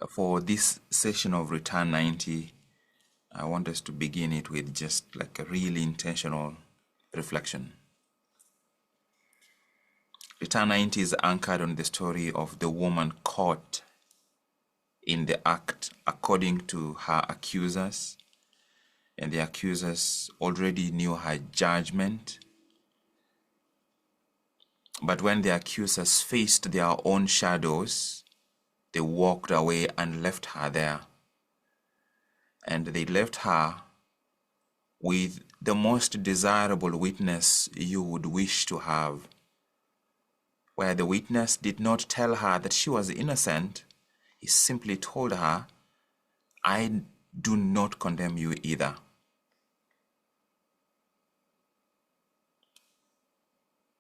For this session of Return 90, I want us to begin it with just like a really intentional reflection. Return 90 is anchored on the story of the woman caught in the act according to her accusers, and the accusers already knew her judgment. But when the accusers faced their own shadows, they walked away and left her there. And they left her with the most desirable witness you would wish to have, where the witness did not tell her that she was innocent. He simply told her, "I do not condemn you either."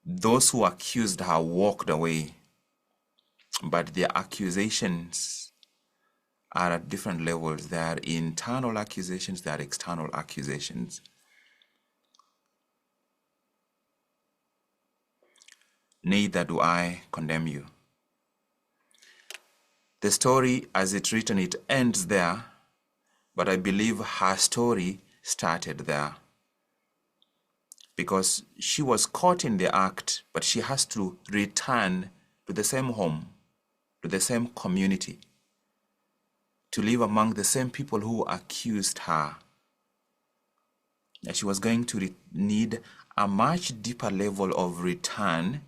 Those who accused her walked away, but their accusations are at different levels. There are internal accusations, there are external accusations. Neither do I condemn you. The story, as it's written, it ends there, but I believe her story started there. Because she was caught in the act, but she has to return to the same home, to the same community, to live among the same people who accused her. And she was going to need a much deeper level of return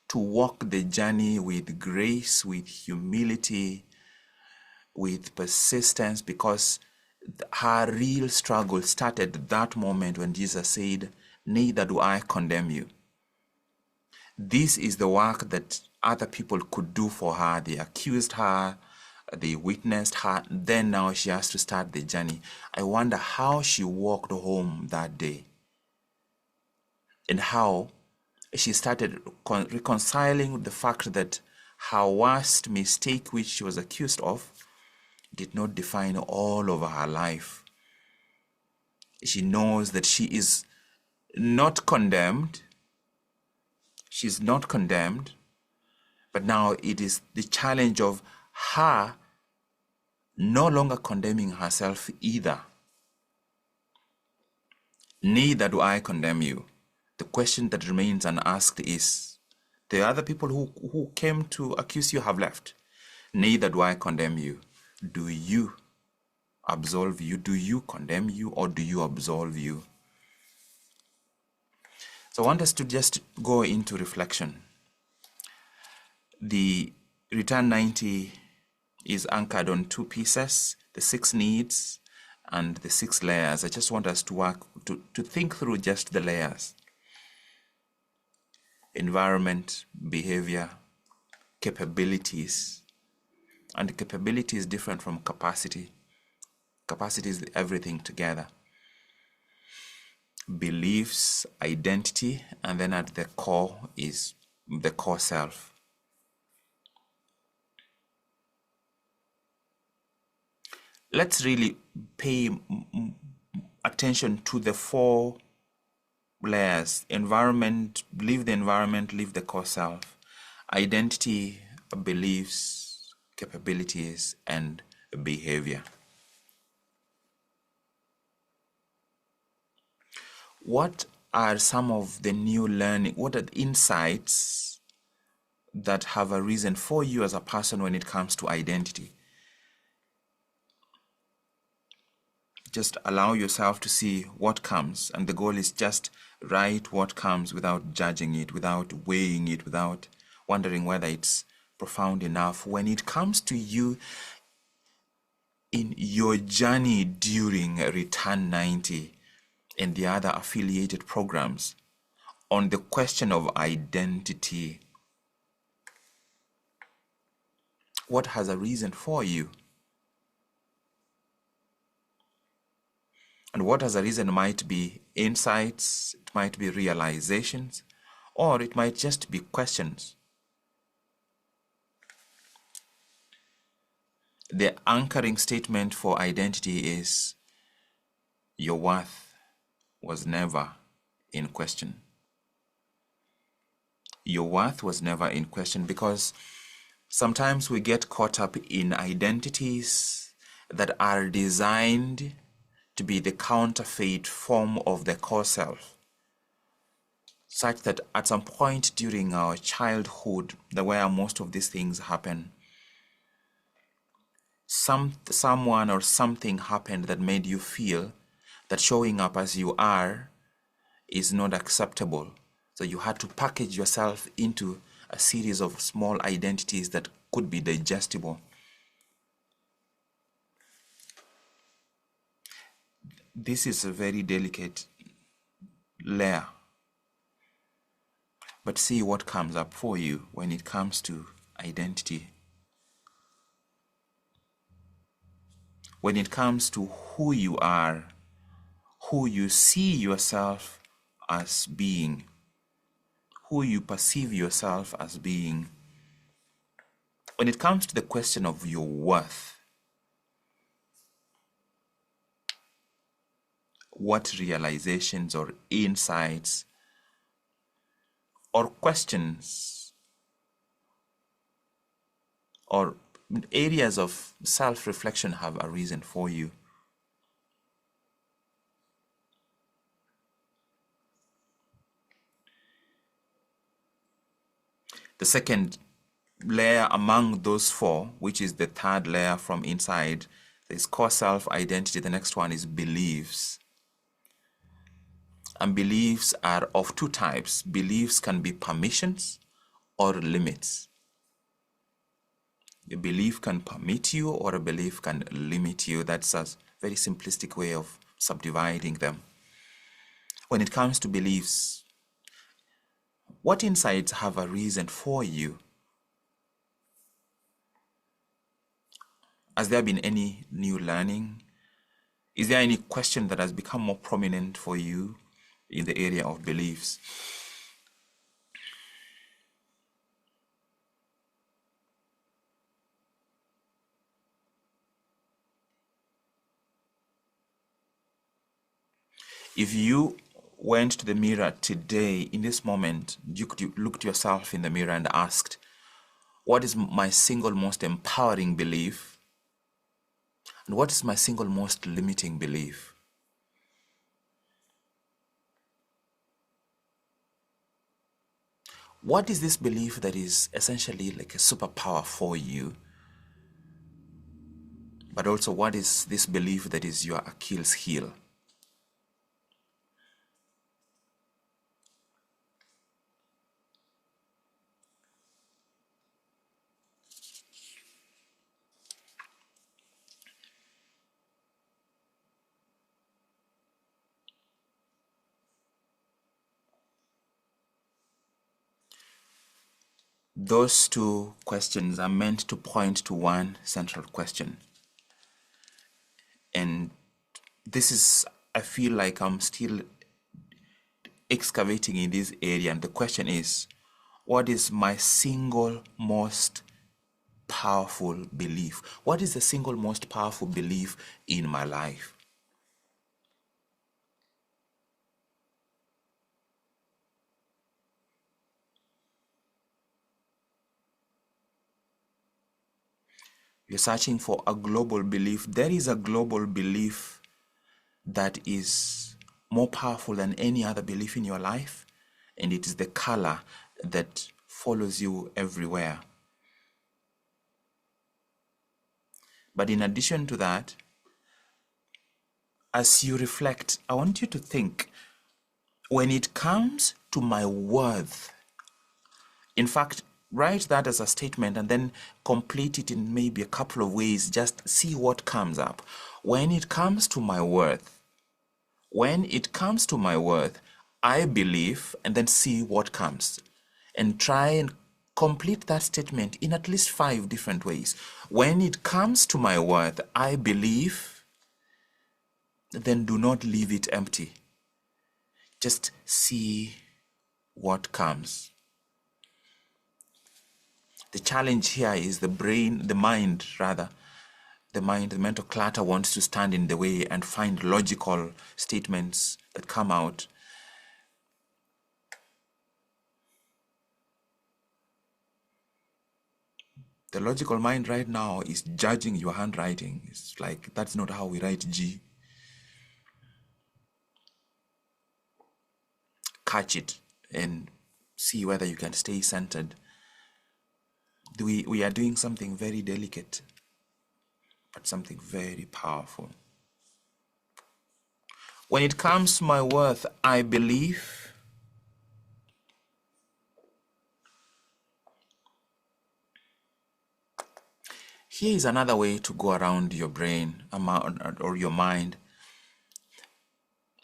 to walk the journey with grace, with humility, with persistence, because her real struggle started at that moment when Jesus said, "Neither do I condemn you." This is the work that other people could do for her. They accused her, they witnessed her, then now she has to start the journey. I wonder how she walked home that day and how she started reconciling with the fact that her worst mistake, which she was accused of, did not define all of her life. She knows that she is not condemned. She's not condemned, but now it is the challenge of her no longer condemning herself either. Neither do I condemn you. The question that remains unasked is, the other people who came to accuse you have left. Neither do I condemn you. Do you absolve you? Do you condemn you, or do you absolve you? So I want us to just go into reflection. The Return 90 is anchored on two pieces, the 6 needs and the 6 layers. I just want us to think through just the layers. Environment, behavior, capabilities. And capability is different from capacity. Capacity is everything together. Beliefs, identity, and then at the core is the core self. Let's really pay attention to the 4 layers. Environment, leave the environment, leave the core self. Identity, beliefs, capabilities, and behavior. What are some of the new learning? What are the insights that have arisen for you as a person when it comes to identity? Just allow yourself to see what comes, and the goal is just write what comes without judging it, without weighing it, without wondering whether it's profound enough. When it comes to you in your journey during Return 90 and the other affiliated programs on the question of identity, what has arisen for you? And what has arisen might be insights, it might be realizations, or it might just be questions. The anchoring statement for identity is, your worth was never in question. Your worth was never in question, because Sometimes we get caught up in identities that are designed to be the counterfeit form of the core self, such that at some point during our childhood, where most of these things happen, someone or something happened that made you feel that showing up as you are is not acceptable. So you had to package yourself into a series of small identities that could be digestible. This is a very delicate layer, but see what comes up for you when it comes to identity. When it comes to who you are, who you see yourself as being, who you perceive yourself as being, when it comes to the question of your worth, what realizations or insights or questions or areas of self-reflection have arisen for you? The second layer among those four, which is the third layer from inside, is core self-identity. The next one is beliefs. And beliefs are of two types. Beliefs can be permissions or limits. A belief can permit you or a belief can limit you. That's a very simplistic way of subdividing them. When it comes to beliefs, what insights have arisen for you? Has there been any new learning? Is there any question that has become more prominent for you in the area of beliefs? If you went to the mirror today, in this moment, you could look at yourself in the mirror and asked, what is my single most empowering belief? And what is my single most limiting belief? What is this belief that is essentially like a superpower for you? But also, what is this belief that is your Achilles heel? Those two questions are meant to point to one central question. And this is, I feel like I'm still excavating in this area. And the question is, what is my single most powerful belief? What is the single most powerful belief in my life? You're searching for a global belief. There is a global belief that is more powerful than any other belief in your life, and it is the color that follows you everywhere. But in addition to that, as you reflect, I want you to think, when it comes to my worth, in fact, write that as a statement and then complete it in maybe a couple of ways. Just see what comes up. When it comes to my worth, I believe, and then see what comes. And try and complete that statement in at least 5 different ways. When it comes to my worth, I believe, then do not leave it empty. Just see what comes. The challenge here is the mental clutter wants to stand in the way and find logical statements that come out. The logical mind right now is judging your handwriting. It's like, that's not how we write G. Catch it and see whether you can stay centered. We are doing something very delicate, but something very powerful. When it comes to my worth, I believe here is another way to go around your brain or your mind.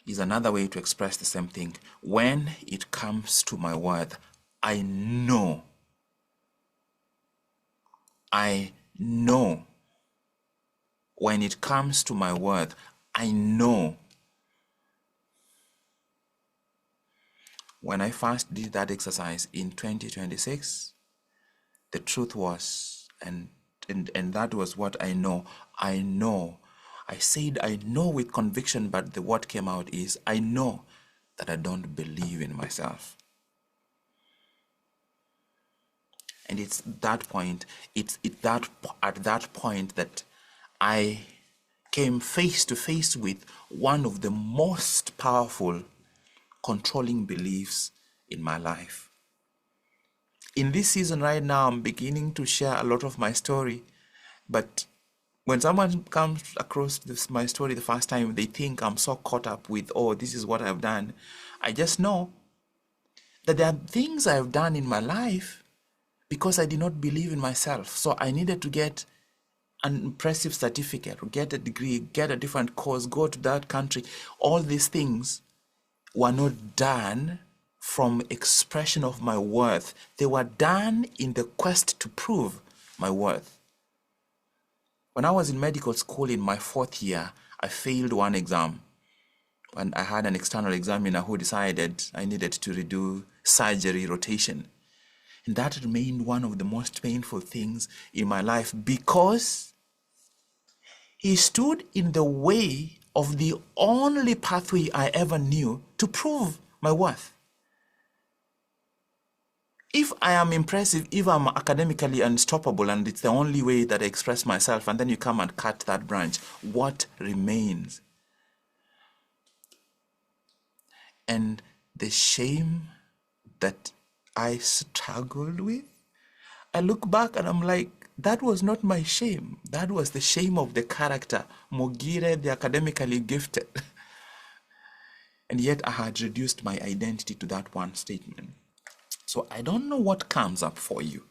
Is another way to express the same thing. When it comes to my worth, I know. I know. When it comes to my worth, I know. When I first did that exercise in 2026, the truth was, and that was what I know. I know. I said I know with conviction, but the word came out is I know that I don't believe in myself. And it's that point, at that point that I came face to face with one of the most powerful controlling beliefs in my life. In this season right now, I'm beginning to share a lot of my story, but when someone comes across my story the first time, they think I'm so caught up with, oh, this is what I've done. I just know that there are things I've done in my life because I did not believe in myself. So I needed to get an impressive certificate, or get a degree, get a different course, go to that country. All these things were not done from expression of my worth. They were done in the quest to prove my worth. When I was in medical school in my 4th year, I failed one exam. When I had an external examiner who decided I needed to redo surgery rotation. And that remained one of the most painful things in my life because he stood in the way of the only pathway I ever knew to prove my worth. If I am impressive, if I'm academically unstoppable and it's the only way that I express myself, and then you come and cut that branch, what remains? And the shame that I struggled with, I look back and I'm like, that was not my shame. That was the shame of the character, Mogire, the academically gifted. And yet I had reduced my identity to that one statement. So I don't know what comes up for you.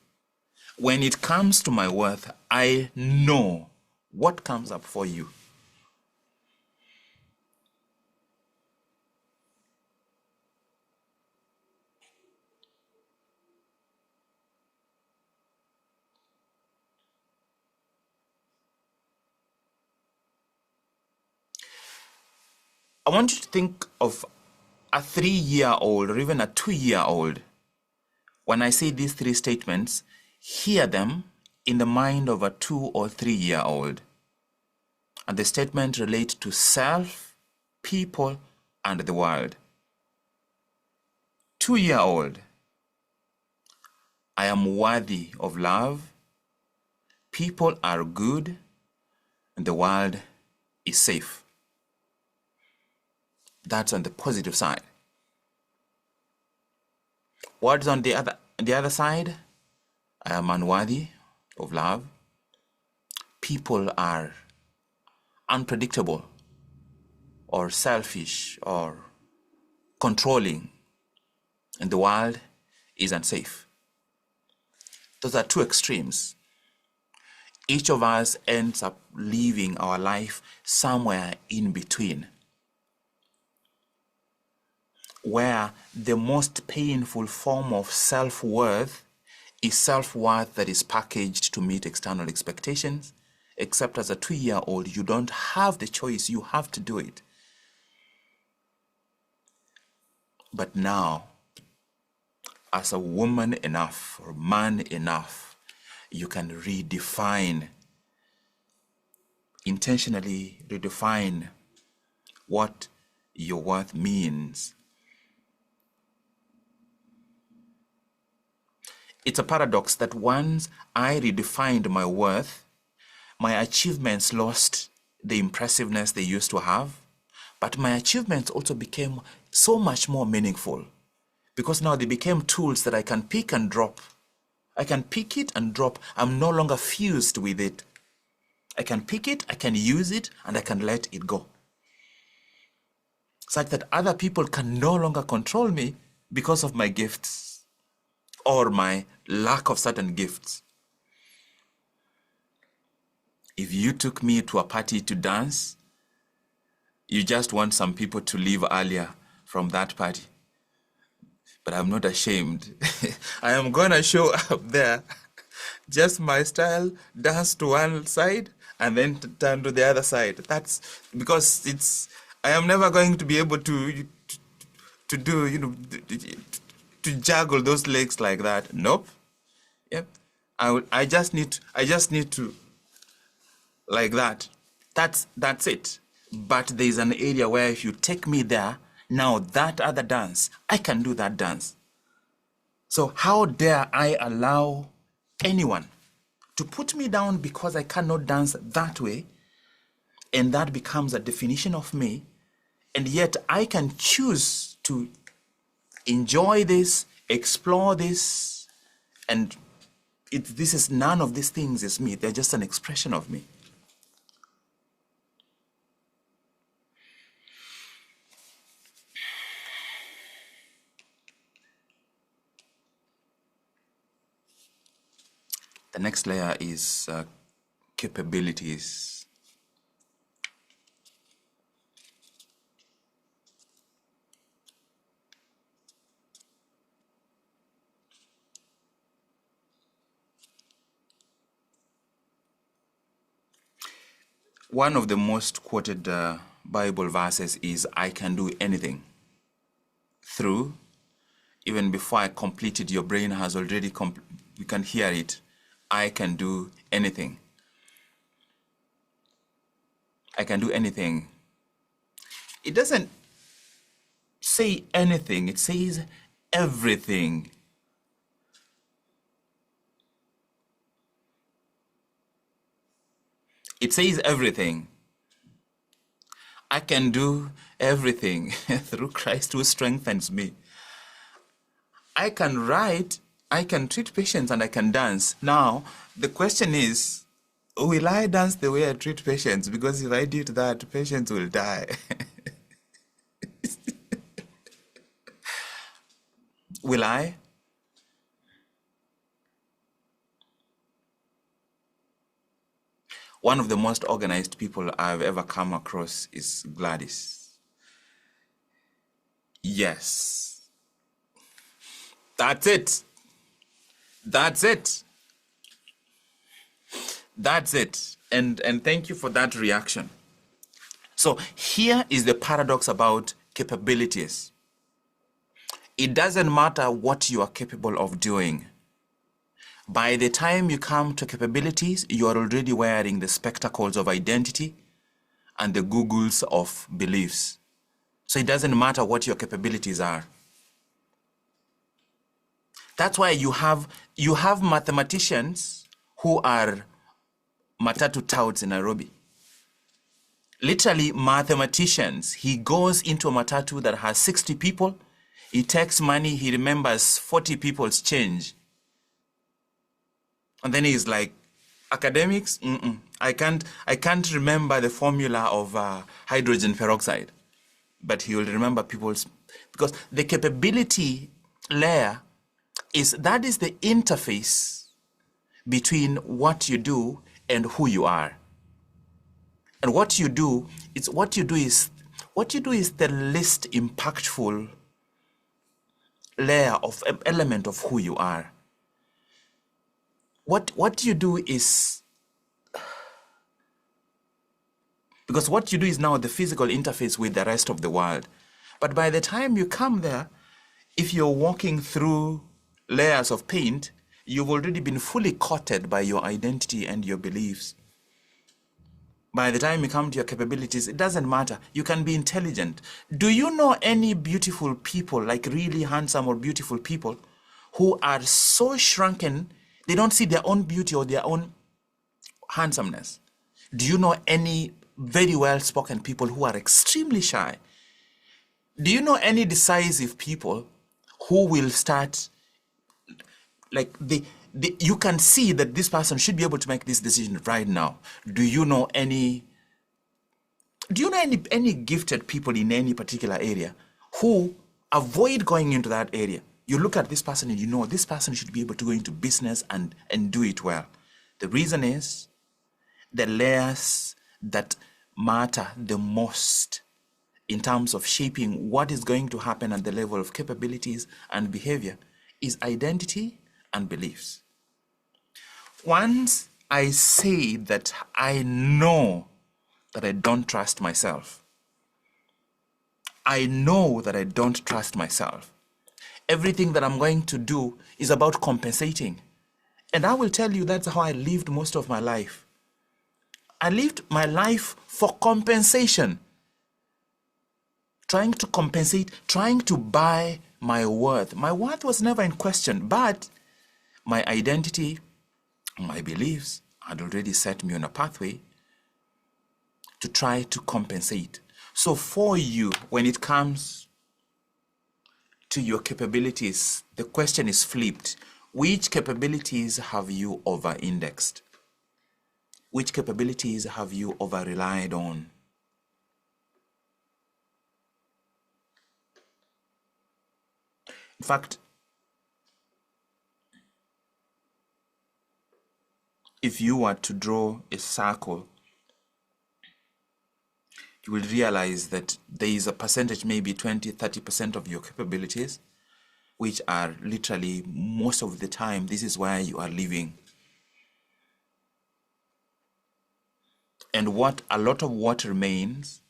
When it comes to my worth, I know what comes up for you. I want you to think of a 3-year-old or even a 2-year-old. When I say these 3 statements, hear them in the mind of a 2 or 3-year-old. And the statement relates to self, people, and the world. 2-year-old, I am worthy of love, people are good, and the world is safe. That's on the positive side. What's on the other side? I am unworthy of love. People are unpredictable or selfish or controlling, and the world is unsafe. Those are 2 extremes. Each of us ends up living our life somewhere in between, where the most painful form of self-worth is self-worth that is packaged to meet external expectations. Except as a 2-year-old, you don't have the choice, you have to do it. But now, as a woman enough or man enough, you can intentionally redefine what your worth means. It's a paradox that once I redefined my worth, my achievements lost the impressiveness they used to have, but my achievements also became so much more meaningful because now they became tools that I can pick and drop. I can pick it and drop. I'm no longer fused with it. I can pick it, I can use it, and I can let it go. Such that other people can no longer control me because of my gifts or my lack of certain gifts. If you took me to a party to dance, you just want some people to leave earlier from that party. But I'm not ashamed. I am going to show up there, just my style, dance to one side, and then turn to the other side. That's because I am never going to be able to do, to juggle those legs like that. Nope. Yep. I just need to like that. That's it. But there's an area where if you take me there, now that other dance, I can do that dance. So how dare I allow anyone to put me down because I cannot dance that way, and that becomes a definition of me, and yet I can choose to enjoy this, explore this, and this is none of these things is me. They're just an expression of me. The next layer is capabilities. One of the most quoted Bible verses is, I can do anything through, even before I completed, your brain has already, you can hear it. I can do anything. I can do anything. It doesn't say anything, it says everything. It says everything. I can do everything through Christ who strengthens me. I can write, I can treat patients, and I can dance. Now, the question is, will I dance the way I treat patients? Because if I did that, patients will die. Will I? One of the most organized people I've ever come across is Gladys. Yes. That's it. That's it. That's it. And thank you for that reaction. So here is the paradox about capabilities. It doesn't matter what you are capable of doing. By the time you come to capabilities, you are already wearing the spectacles of identity and the goggles of beliefs. So it doesn't matter what your capabilities are. That's why you have mathematicians who are matatu touts in Nairobi. Literally mathematicians. He goes into a matatu that has 60 people. He takes money. He remembers 40 people's change. And then he's like, academics? I can't remember the formula of hydrogen peroxide. But he will remember people's, because the capability layer is the interface between what you do and who you are. And what you do is the least impactful layer of element of who you are. What you do is, because what you do is now the physical interface with the rest of the world. But by the time you come there, if you're walking through layers of paint, you've already been fully coated by your identity and your beliefs. By the time you come to your capabilities, it doesn't matter. You can be intelligent. Do you know any beautiful people, like really handsome or beautiful people, who are so shrunken, they don't see their own beauty or their own handsomeness. Do you know any very well-spoken people who are extremely shy? Do you know any decisive people who will start, like, you can see that this person should be able to make this decision right now? Do you know any gifted people in any particular area who avoid going into that area? You look at this person and you know this person should be able to go into business and do it well. The reason is the layers that matter the most in terms of shaping what is going to happen at the level of capabilities and behavior is identity and beliefs. Once I say that I know that I don't trust myself, I know that I don't trust myself, everything that I'm going to do is about compensating. And I will tell you that's how I lived most of my life. I lived my life for compensation. Trying to compensate, trying to buy my worth. My worth was never in question, but my identity, my beliefs had already set me on a pathway to try to compensate. So for you, when it comes to your capabilities, the question is flipped. Which capabilities have you over-indexed? Which capabilities have you over-relied on? In fact, if you were to draw a circle, you will realize that there is a percentage, maybe 20-30% of your capabilities, which are literally most of the time, this is where you are living. And a lot of what remains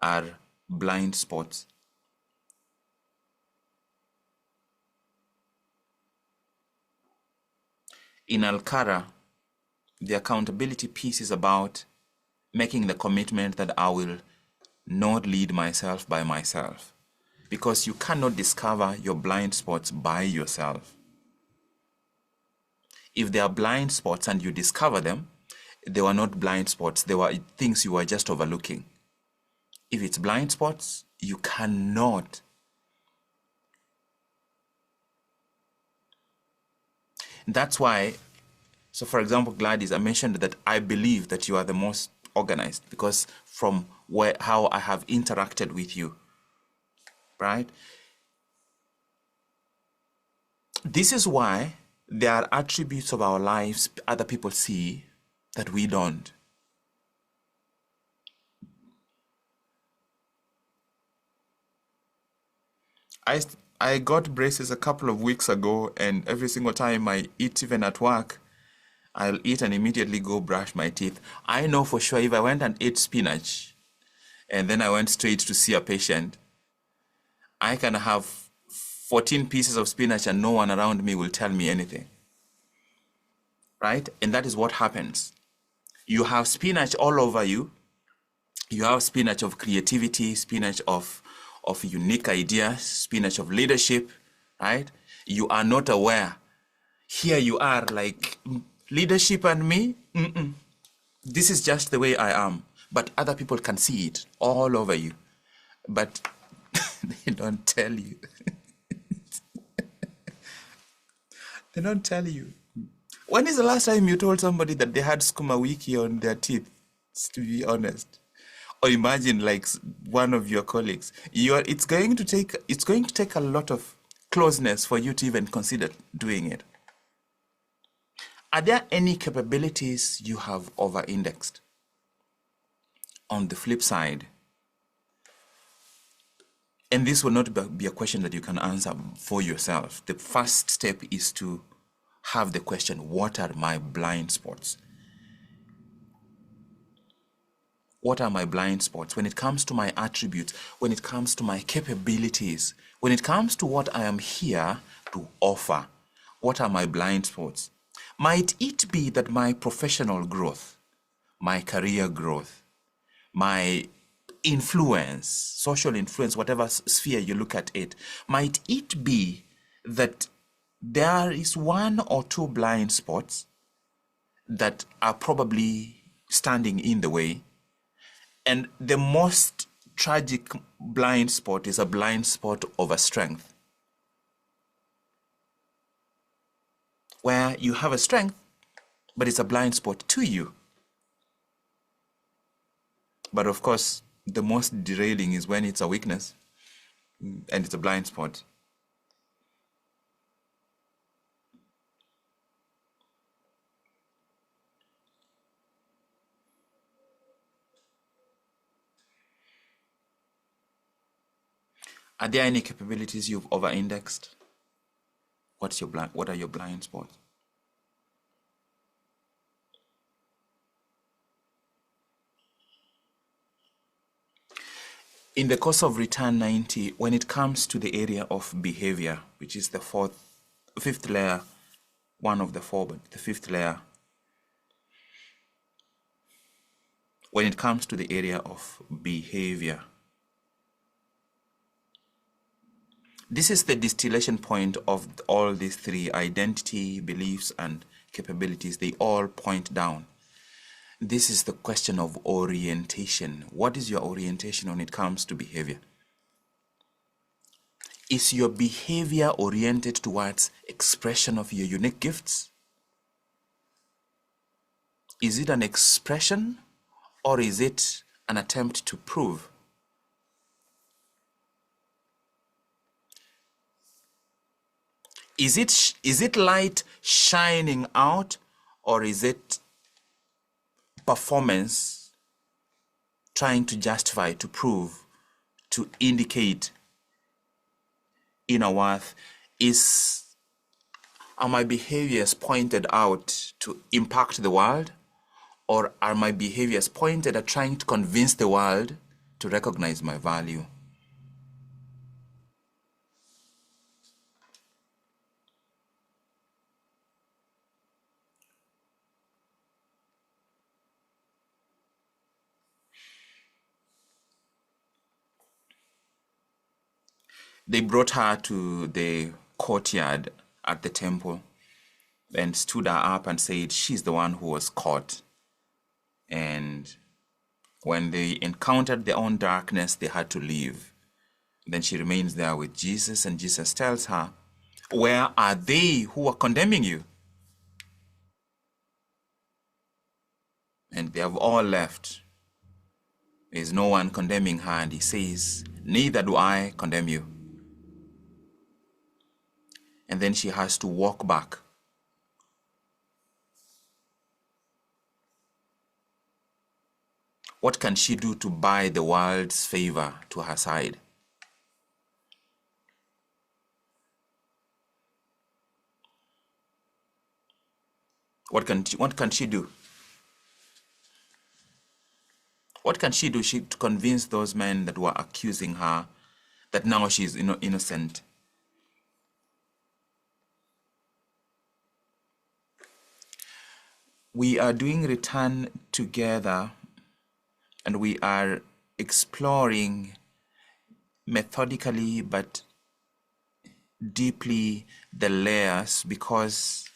are blind spots. In Alcara, the accountability piece is about making the commitment that I will not lead myself by myself, because you cannot discover your blind spots by yourself. If there are blind spots and you discover them, they were not blind spots, they were things you were just overlooking. If it's blind spots, you cannot. That's why, so for example, Gladys, I mentioned that I believe that you are the most organized because from how I have interacted with you, right? This is why there are attributes of our lives other people see that we don't. I got braces a couple of weeks ago, and every single time I eat, even at work, I'll eat and immediately go brush my teeth. I know for sure if I went and ate spinach and then I went straight to see a patient, I can have 14 pieces of spinach and no one around me will tell me anything. Right? And that is what happens. You have spinach all over you. You have spinach of creativity, spinach of unique ideas, spinach of leadership, right? You are not aware. Here you are like, leadership and me, this is just the way I am. But other people can see it all over you. But they don't tell you. They don't tell you. When is the last time you told somebody that they had skuma wiki on their teeth, to be honest? Or imagine like one of your colleagues. It's going to take a lot of closeness for you to even consider doing it. Are there any capabilities you have over-indexed? On the flip side, and this will not be a question that you can answer for yourself. The first step is to have the question, what are my blind spots? What are my blind spots when it comes to my attributes, when it comes to my capabilities, when it comes to what I am here to offer? What are my blind spots? Might it be that my professional growth, my career growth, my influence, social influence, whatever sphere you look at it, might it be that there is one or two blind spots that are probably standing in the way. And the most tragic blind spot is a blind spot of a strength, where you have a strength, but it's a blind spot to you. But of course, the most derailing is when it's a weakness and it's a blind spot. Are there any capabilities you've over-indexed? What are your blind spots? In the course of Return 90, when it comes to the area of behavior, which is the fifth layer, one of the four, but the fifth layer, when it comes to the area of behavior, this is the distillation point of all these three: identity, beliefs, and capabilities. They all point down. This is the question of orientation. What is your orientation when it comes to behavior? Is your behavior oriented towards expression of your unique gifts? Is it an expression, or is it an attempt to prove? Is it light shining out, or is it performance trying to justify, to prove, to indicate inner worth? Are my behaviors pointed out to impact the world, or are my behaviors pointed at trying to convince the world to recognize my value? They brought her to the courtyard at the temple and stood her up and said she's the one who was caught. And when they encountered their own darkness, they had to leave. Then she remains there with Jesus, and Jesus tells her, "Where are they who are condemning you?" And they have all left. There is no one condemning her, and he says, "Neither do I condemn you." And then she has to walk back. What can she do to buy the world's favor to her side? What can she do? What can she do to convince those men that were accusing her that now she's innocent? We are doing Return together, and we are exploring methodically but deeply the layers, because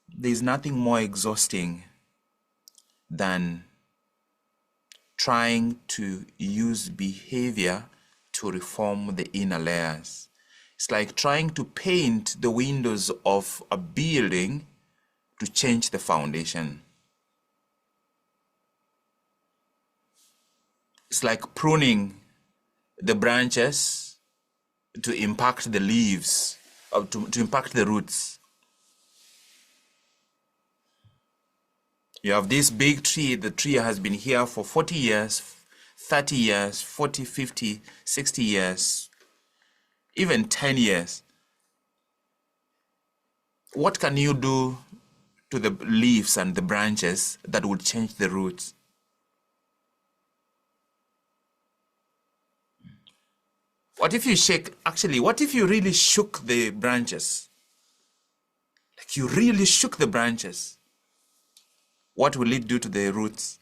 there's nothing more exhausting than trying to use behavior to reform the inner layers. It's like trying to paint the windows of a building to change the foundation. It's like pruning the branches to impact the leaves, or to impact the roots. You have this big tree. The tree has been here for 40 years, 30 years, 40, 50, 60 years, even 10 years. What can you do to the leaves and the branches that would change the roots? What if you really shook the branches? Like you really shook the branches. What will it do to the roots?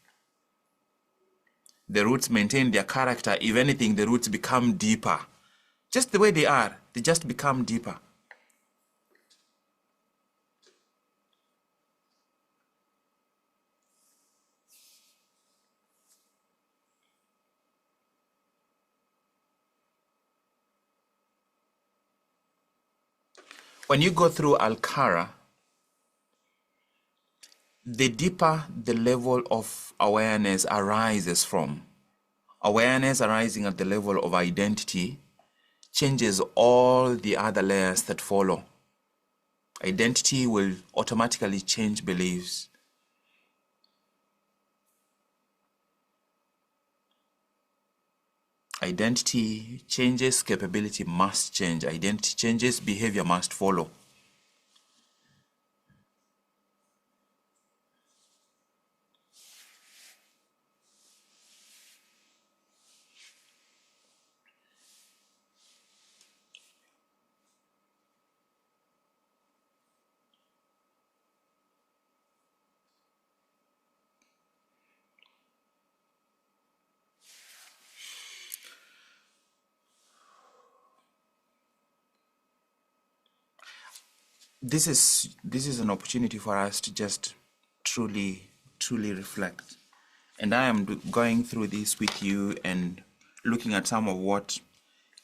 The roots maintain their character. If anything, the roots become deeper. Just the way they are, they just become deeper. When you go through Al-Kara, the deeper the level of awareness arises from, awareness arising at the level of identity changes all the other layers that follow. Identity will automatically change beliefs. Identity changes, capability must change. Identity changes, behavior must follow. This is an opportunity for us to just truly reflect. And I am going through this with you and looking at some of what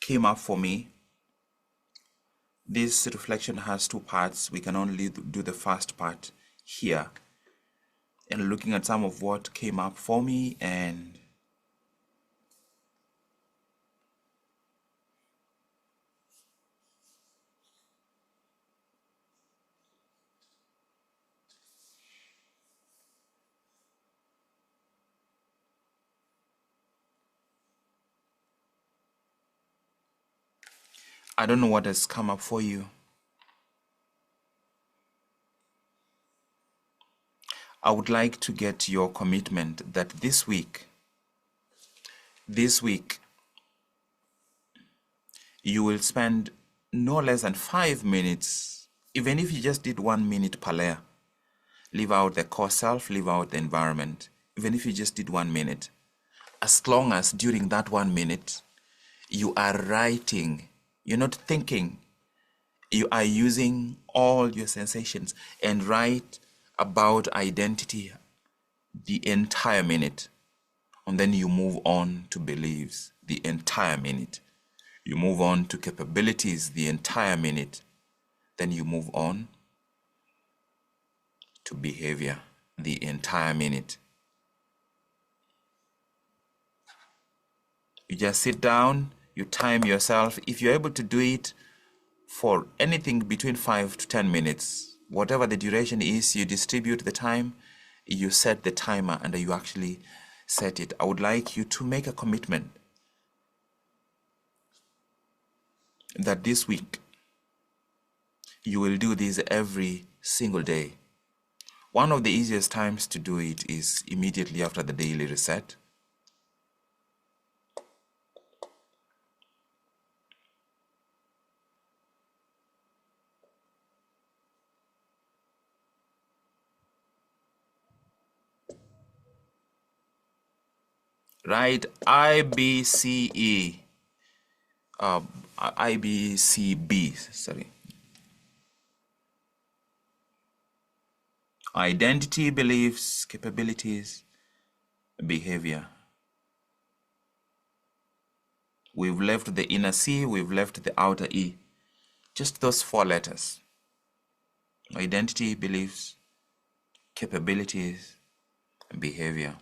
came up for me. This reflection has two parts. We can only do the first part here. And looking at some of what came up for me, and I don't know what has come up for you. I would like to get your commitment that this week, you will spend no less than 5 minutes, even if you just did 1 minute per layer. Leave out the core self, leave out the environment. Even if you just did 1 minute, as long as during that 1 minute, you are writing, you're not thinking, you are using all your sensations, and write about identity the entire minute. And then you move on to beliefs the entire minute. You move on to capabilities the entire minute. Then you move on to behavior the entire minute. You just sit down, you time yourself. If you're able to do it for anything between 5 to 10 minutes, whatever the duration is, you distribute the time, you set the timer, and you actually set it. I would like you to make a commitment that this week you will do this every single day. One of the easiest times to do it is immediately after the daily reset. Write IBCE, IBCB, sorry. Identity, beliefs, capabilities, behavior. We've left the inner C, we've left the outer E. Just those 4 letters. Identity, beliefs, capabilities, behavior.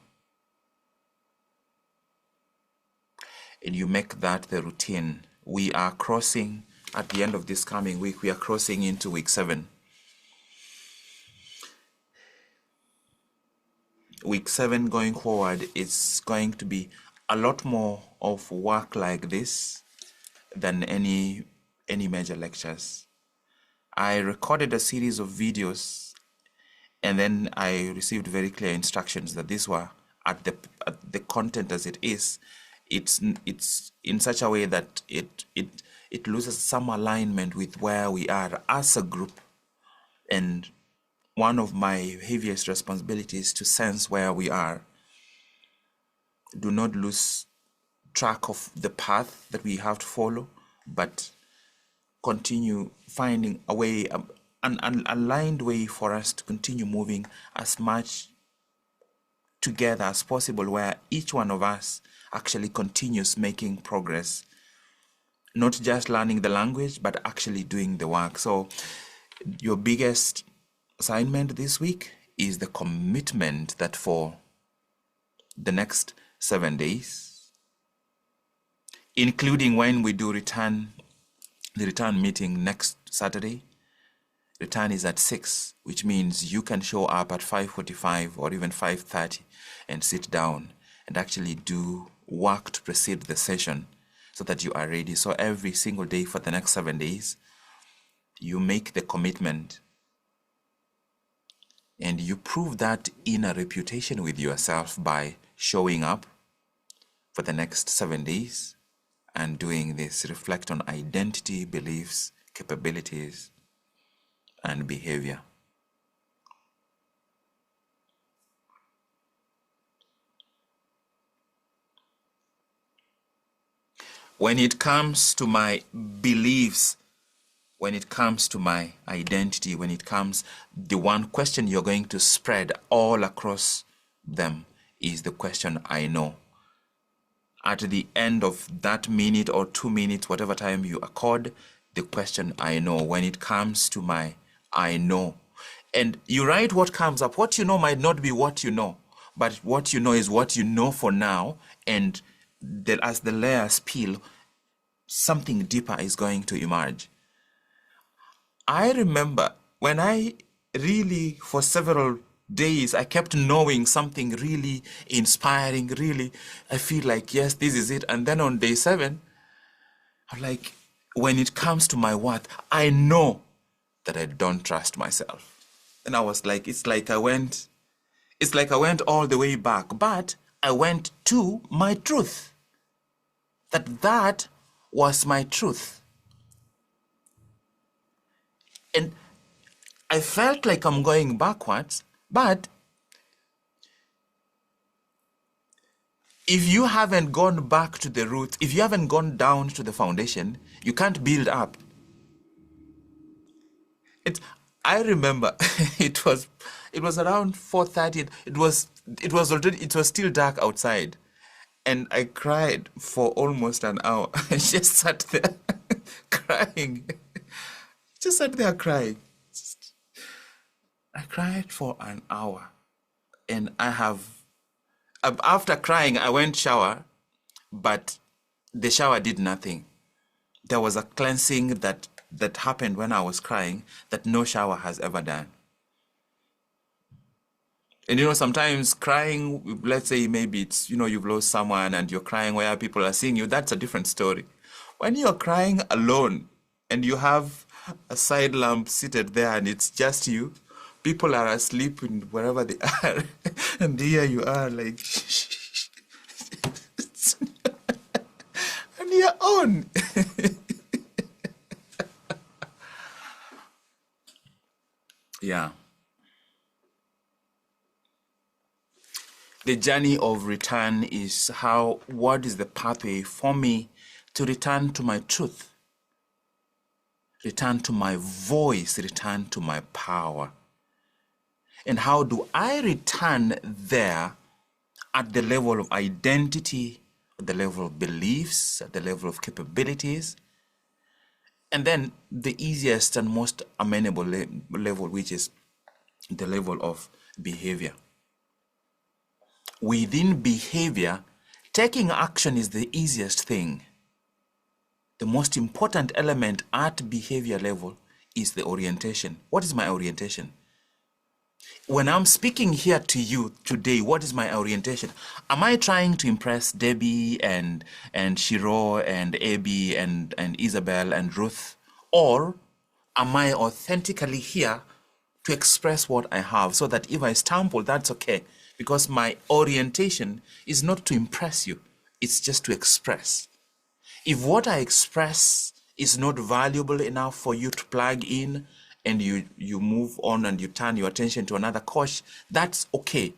And you make that the routine. We are crossing, at the end of this coming week, we are crossing into week 7. Week 7 going forward, it's going to be a lot more of work like this than any major lectures. I recorded a series of videos, and then I received very clear instructions that these were at the content as it is. It's in such a way that it loses some alignment with where we are as a group. And one of my heaviest responsibilities is to sense where we are. Do not lose track of the path that we have to follow, but continue finding a way, an aligned way for us to continue moving as much together as possible, where each one of us actually continues making progress not just learning the language, but actually doing the work. So your biggest assignment this week is the commitment that for the next 7 days, including when we do the return meeting next Saturday. Return is at 6, which means you can show up at 5:45 or even 5:30 and sit down and actually do work to precede the session so that you are ready. So every single day for the next 7 days, you make the commitment and you prove that inner reputation with yourself by showing up for the next 7 days and doing this. Reflect on identity, beliefs, capabilities, and behavior. When it comes to my beliefs, when it comes to my identity, the one question you're going to spread all across them is the question, I know. At the end of that minute or 2 minutes, whatever time you accord, the question, I know. When it comes to my I know. And you write what comes up. What you know might not be what you know, but what you know is what you know for now. And as the layers peel, something deeper is going to emerge. I remember when I really, for several days, I kept knowing something really inspiring, really, I feel like, yes, this is it. And then on day 7, I'm like, when it comes to my worth, I know that I don't trust myself. And I was like, it's like I went all the way back, but I went to my truth. That was my truth. And I felt like I'm going backwards, but if you haven't gone back to the roots, if you haven't gone down to the foundation, you can't build up. I remember it was around 4:30. It was still dark outside, and I cried for almost an hour. I just sat there crying. Just sat there crying. I cried for an hour, and after crying, I went shower, but the shower did nothing. There was a cleansing that happened when I was crying that no shower has ever done. And sometimes crying, let's say maybe it's, you've lost someone and you're crying where people are seeing you, that's a different story. When you're crying alone and you have a side lamp seated there and it's just you, people are asleep in wherever they are, and here you are like, and you're on. Yeah. The journey of return is what is the pathway for me to return to my truth, return to my voice, return to my power. And how do I return there at the level of identity, at the level of beliefs, at the level of capabilities? And then the easiest and most amenable level, which is the level of behavior. Within behavior, taking action is the easiest thing. The most important element at behavior level is the orientation. What is my orientation? When I'm speaking here to you today, what is my orientation? Am I trying to impress Debbie and Shiro and Abby and Isabel and Ruth? Or am I authentically here to express what I have so that if I stumble, that's okay? Because my orientation is not to impress you. It's just to express. If what I express is not valuable enough for you to plug in, and you move on and you turn your attention to another coach, that's okay.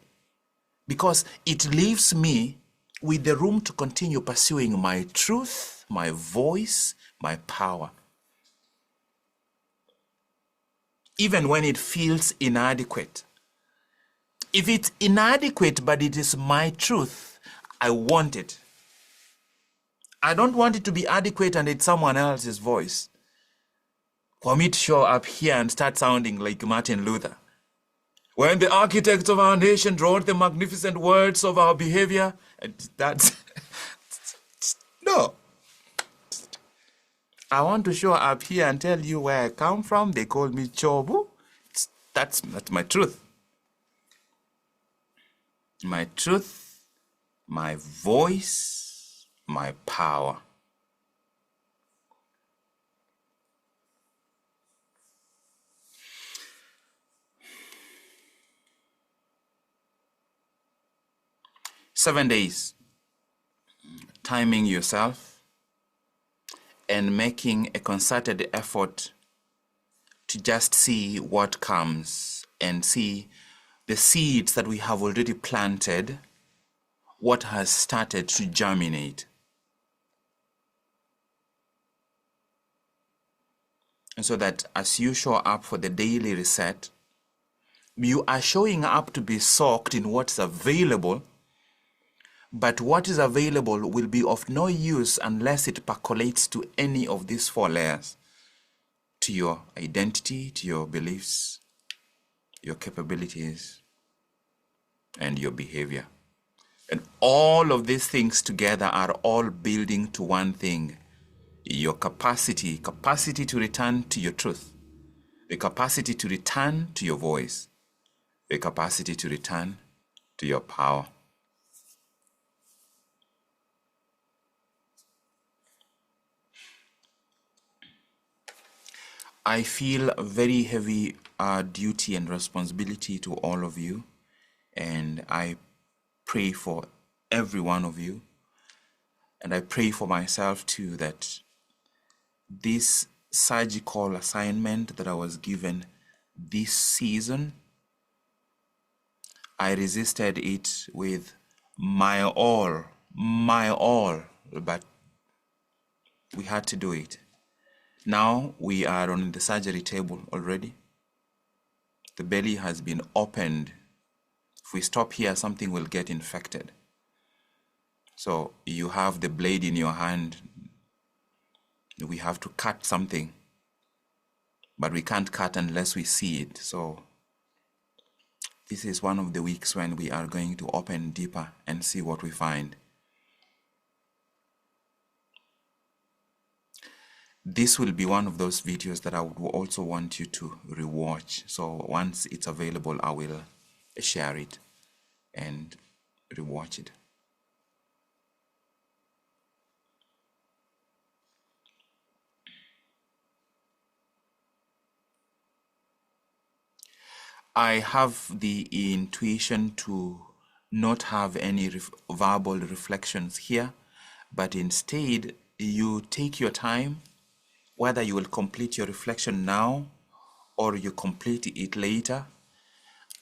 Because it leaves me with the room to continue pursuing my truth, my voice, my power. Even when it feels inadequate. If it's inadequate, but it is my truth, I want it. I don't want it to be adequate and it's someone else's voice. For me to show up here and start sounding like Martin Luther. When the architects of our nation wrote the magnificent words of our behavior, that's no. I want to show up here and tell you where I come from. They call me Chobu. That's my truth. My truth, my voice, my power. Seven days, timing yourself and making a concerted effort to just see what comes and see the seeds that we have already planted, what has started to germinate. And so that as you show up for the daily reset, you are showing up to be soaked in what's available, but what is available will be of no use unless it percolates to any of these 4 layers, to your identity, to your beliefs, your capabilities, and your behavior. And all of these things together are all building to one thing: your capacity to return to your truth, the capacity to return to your voice, the capacity to return to your power. I feel a very heavy duty and responsibility to all of you, and I pray for every one of you, and I pray for myself too, that this surgical assignment that I was given this season, I resisted it with my all, but we had to do it. Now we are on the surgery table already. The belly has been opened. If we stop here, something will get infected. So you have the blade in your hand. We have to cut something, but we can't cut unless we see it. So this is one of the weeks when we are going to open deeper and see what we find. This will be one of those videos that I would also want you to rewatch. So once it's available, I will share it and rewatch it. I have the intuition to not have any verbal reflections here, but instead you take your time, whether you will complete your reflection now or you complete it later.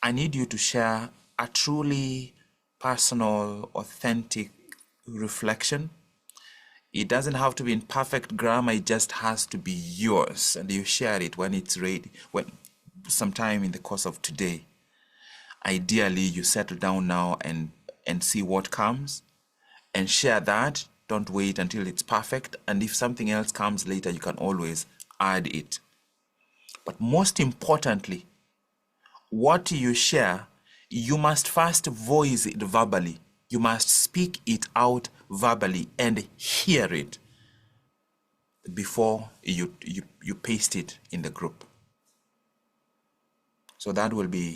I need you to share a truly personal, authentic reflection. It doesn't have to be in perfect grammar, it just has to be yours, and you share it when it's ready, sometime in the course of today. Ideally, you settle down now and see what comes and share that. Don't wait until it's perfect, and if something else comes later, you can always add it. But most importantly, what you share, you must first voice it verbally. You must speak it out verbally and hear it before you paste it in the group. So that will be